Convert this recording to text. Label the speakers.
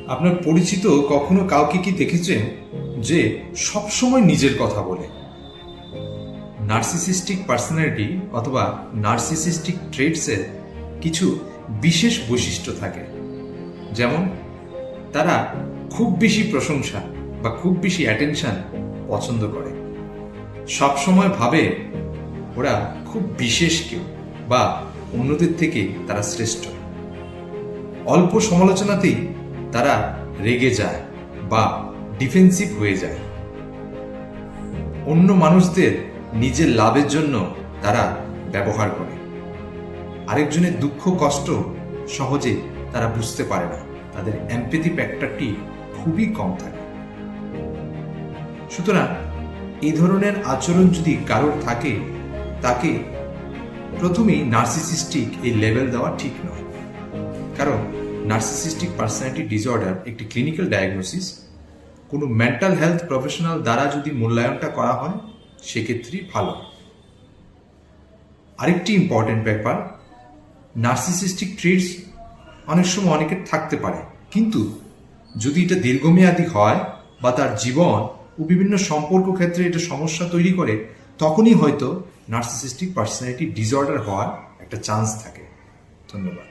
Speaker 1: আপনার পরিচিত কখনো কাউকে কি দেখেছেন যে সবসময় নিজের কথা বলে? নার্সিসিস্টিক পার্সোনালিটি অথবা নার্সিসিস্টিক ট্রেটসের কিছু বিশেষ বৈশিষ্ট্য থাকে, যেমন তারা খুব বেশি প্রশংসা বা খুব বেশি অ্যাটেনশন পছন্দ করে, সবসময় ভাবে ওরা খুব বিশেষ কেউ বা অন্যদের থেকে তারা শ্রেষ্ঠ। অল্প সমালোচনাতেই তারা রেগে যায় বা ডিফেন্সিভ হয়ে যায়। অন্য মানুষদের নিজের লাভের জন্য তারা ব্যবহার করে। আরেকজনের দুঃখ কষ্ট সহজে তারা বুঝতে পারে না, তাদের এমপ্যাথি ফ্যাক্টরটি খুবই কম থাকে। সুতরাং এই ধরনের আচরণ যদি কারোর থাকে, তাকে প্রথমেই নার্সিসিস্টিক এই লেভেল দেওয়া ঠিক নয়। কারণ নার্সিসিস্টিক পার্সোনালিটি ডিসঅর্ডার একটি ক্লিনিক্যাল ডায়াগনোসিস। কোনো মেন্টাল হেলথ প্রফেশনাল দ্বারা যদি মূল্যায়নটা করা হয় সেক্ষেত্রেই ভালো। আরেকটি ইম্পর্টেন্ট ব্যাপার, নার্সিসিস্টিক ট্রেটস অনেক সময় অনেকের থাকতে পারে, কিন্তু যদি এটা দীর্ঘমেয়াদী হয় বা তার জীবন ও বিভিন্ন সম্পর্ক ক্ষেত্রে এটা সমস্যা তৈরি করে, তখনই হয়তো নার্সিসিস্টিক পার্সোনালিটি ডিসঅর্ডার হওয়ার একটা চান্স থাকে। ধন্যবাদ।